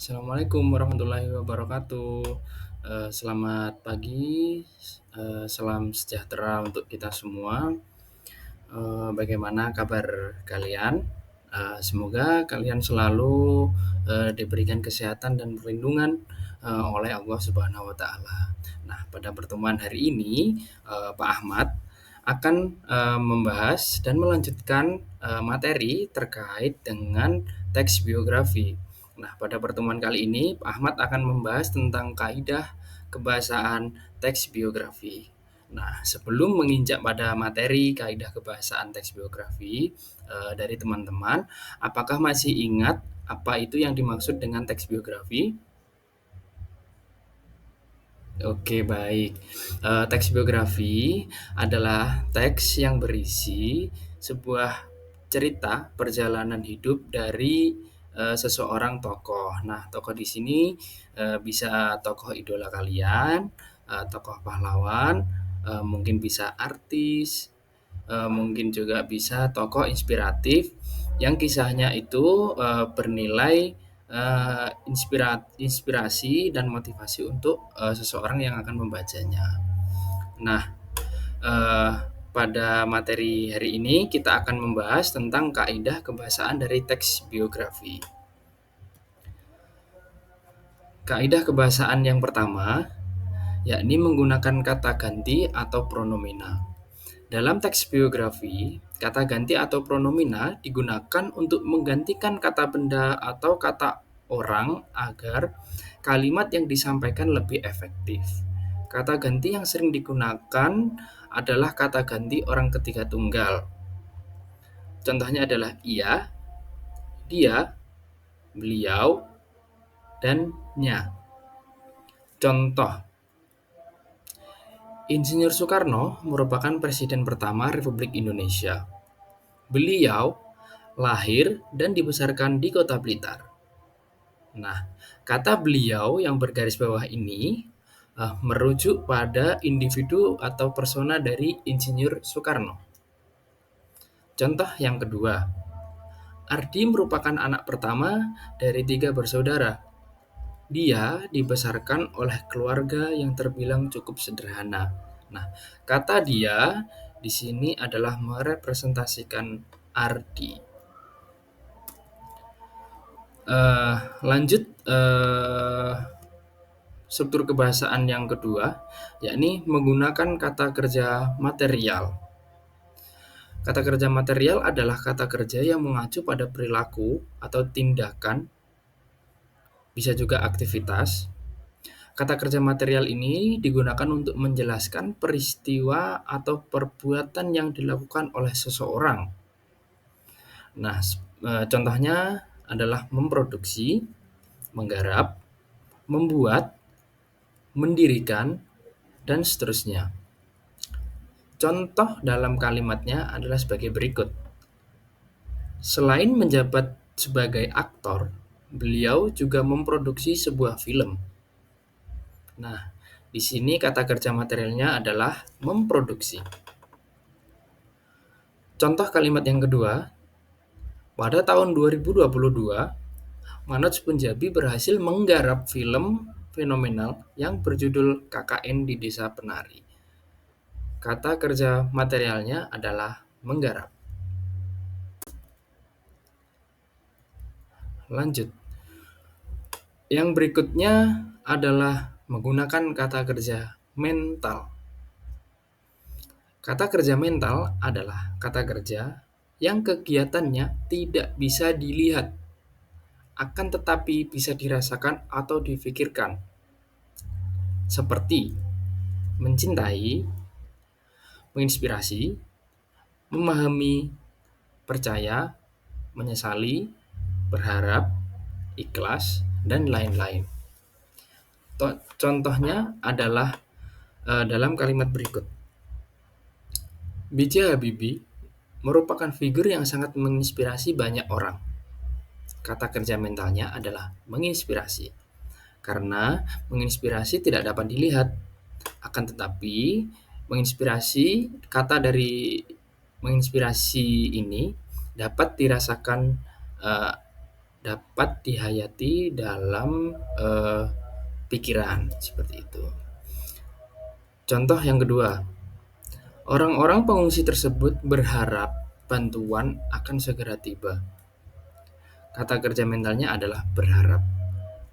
Assalamualaikum warahmatullahi wabarakatuh. Selamat pagi, salam sejahtera untuk kita semua. Bagaimana kabar kalian? Semoga kalian selalu diberikan kesehatan dan perlindungan oleh Allah Subhanahu wa Ta'ala. Nah, pada pertemuan hari ini, Pak Ahmad akan membahas dan melanjutkan materi terkait dengan teks biografi. Nah, pada pertemuan kali ini, Pak Ahmad akan membahas tentang kaidah kebahasaan teks biografi. Nah, sebelum menginjak pada materi kaidah kebahasaan teks biografi dari teman-teman, apakah masih ingat apa itu yang dimaksud dengan teks biografi? Oke, baik. Teks biografi adalah teks yang berisi sebuah cerita perjalanan hidup dari seseorang tokoh. Nah, tokoh di sini bisa tokoh idola kalian, tokoh pahlawan, mungkin bisa artis, mungkin juga bisa tokoh inspiratif yang kisahnya itu bernilai inspirasi dan motivasi untuk seseorang yang akan membacanya. Nah, eh, pada materi hari ini kita akan membahas tentang kaidah kebahasaan dari teks biografi. Kaidah kebahasaan yang pertama yakni menggunakan kata ganti atau pronomina. Dalam teks biografi, kata ganti atau pronomina digunakan untuk menggantikan kata benda atau kata orang agar kalimat yang disampaikan lebih efektif. Kata ganti yang sering digunakan adalah kata ganti orang ketiga tunggal. Contohnya adalah ia, dia, beliau, dan nya. Contoh, Insinyur Soekarno merupakan presiden pertama Republik Indonesia. Beliau lahir dan dibesarkan di Kota Blitar. Nah, kata beliau yang bergaris bawah ini merujuk pada individu atau persona dari Insinyur Soekarno. Contoh yang kedua, Ardi merupakan anak pertama dari 3 bersaudara. Dia dibesarkan oleh keluarga yang terbilang cukup sederhana. Nah, kata dia di sini adalah merepresentasikan Ardi. Lanjut struktur kebahasaan yang kedua, yakni menggunakan kata kerja material. Kata kerja material adalah kata kerja yang mengacu pada perilaku atau tindakan, bisa juga aktivitas. Kata kerja material ini digunakan untuk menjelaskan peristiwa atau perbuatan yang dilakukan oleh seseorang. Nah, contohnya adalah memproduksi, menggarap, membuat, mendirikan, dan seterusnya. Contoh dalam kalimatnya adalah sebagai berikut. Selain menjabat sebagai aktor, beliau juga memproduksi sebuah film. Nah, di sini kata kerja materialnya adalah memproduksi. Contoh kalimat yang kedua, pada tahun 2022, Manoj Punjabi berhasil menggarap film fenomenal yang berjudul KKN di Desa Penari. Kata kerja materialnya adalah menggarap. Lanjut. Yang berikutnya adalah menggunakan kata kerja mental. Kata kerja mental adalah kata kerja yang kegiatannya tidak bisa dilihat, akan tetapi bisa dirasakan atau difikirkan. Seperti mencintai, menginspirasi, memahami, percaya, menyesali, berharap, ikhlas, dan lain-lain. Contohnya adalah dalam kalimat berikut. B.J. Habibie merupakan figur yang sangat menginspirasi banyak orang. Kata kerja mentalnya adalah menginspirasi. Karena menginspirasi tidak dapat dilihat, akan tetapi menginspirasi, kata dari menginspirasi ini dapat dirasakan, dapat dihayati dalam pikiran, seperti itu. Contoh yang kedua, orang-orang pengungsi tersebut berharap bantuan akan segera tiba. Kata kerja mentalnya adalah berharap.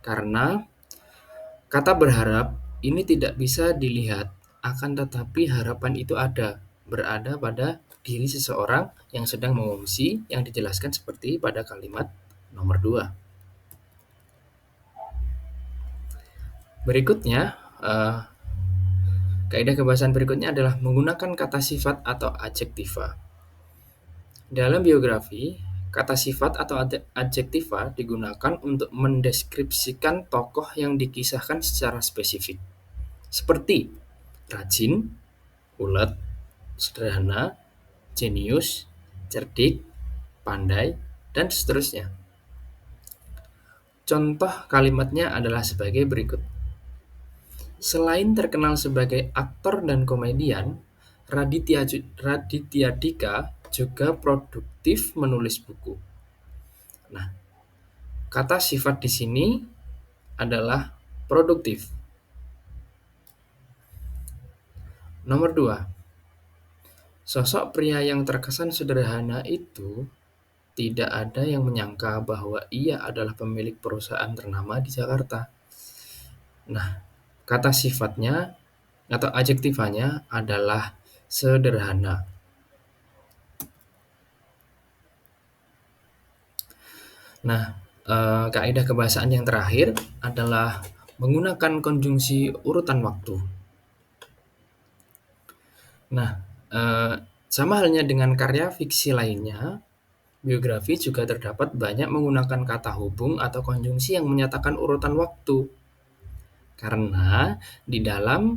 Karena kata berharap ini tidak bisa dilihat, akan tetapi harapan itu berada pada diri seseorang yang sedang mengungsi, yang dijelaskan seperti pada kalimat nomor 2. Berikutnya, kaidah kebahasan berikutnya adalah menggunakan kata sifat atau adjektiva. Dalam biografi, kata sifat atau adjektiva digunakan untuk mendeskripsikan tokoh yang dikisahkan secara spesifik. Seperti rajin, ulet, sederhana, jenius, cerdik, pandai, dan seterusnya. Contoh kalimatnya adalah sebagai berikut. Selain terkenal sebagai aktor dan komedian, Raditya Dika juga produktif menulis buku. Nah, kata sifat di sini adalah produktif. Nomor 2. Sosok pria yang terkesan sederhana itu tidak ada yang menyangka bahwa ia adalah pemilik perusahaan ternama di Jakarta. Nah, kata sifatnya atau adjektivanya adalah sederhana. Nah, kaidah kebahasaan yang terakhir adalah menggunakan konjungsi urutan waktu. Nah, sama halnya dengan karya fiksi lainnya, biografi juga terdapat banyak menggunakan kata hubung atau konjungsi yang menyatakan urutan waktu. Karena di dalam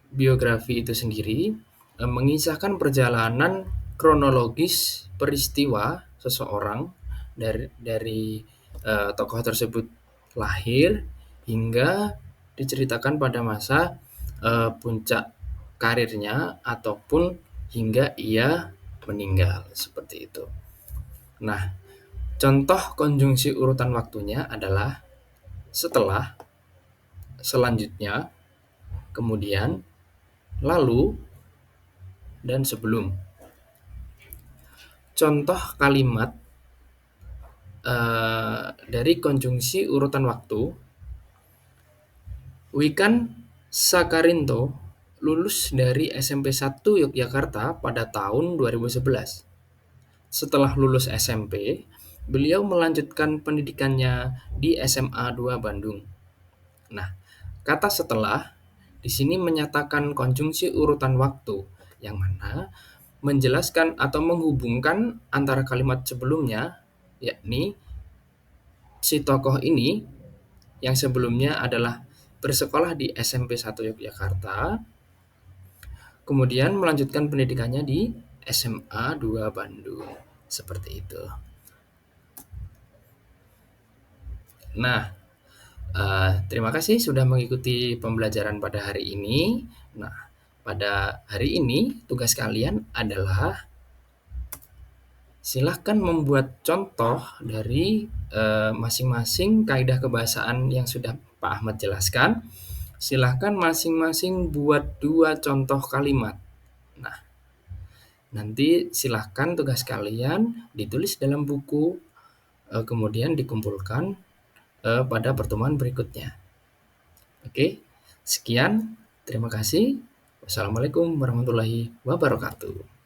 biografi itu sendiri mengisahkan perjalanan kronologis peristiwa seseorang dari tokoh tersebut lahir hingga diceritakan pada masa puncak karirnya ataupun hingga ia meninggal, seperti itu. Nah, contoh konjungsi urutan waktunya adalah setelah, selanjutnya, kemudian, lalu, dan sebelum. Contoh kalimat dari konjungsi urutan waktu, Wikan Sakarinto lulus dari SMP 1 Yogyakarta pada tahun 2011. Setelah lulus SMP, beliau melanjutkan pendidikannya di SMA 2 Bandung. Nah, kata setelah di sini menyatakan konjungsi urutan waktu, yang mana menjelaskan atau menghubungkan antara kalimat sebelumnya, yakni si tokoh ini yang sebelumnya adalah bersekolah di SMP 1 Yogyakarta, kemudian melanjutkan pendidikannya di SMA 2 Bandung, seperti itu. Nah, terima kasih sudah mengikuti pembelajaran pada hari ini. Nah, pada hari ini tugas kalian adalah silahkan membuat contoh dari masing-masing kaidah kebahasaan yang sudah Pak Ahmad jelaskan. Silahkan masing-masing buat 2 contoh kalimat. Nah, nanti silahkan tugas kalian ditulis dalam buku, kemudian dikumpulkan pada pertemuan berikutnya. Oke, sekian. Terima kasih. Wassalamualaikum warahmatullahi wabarakatuh.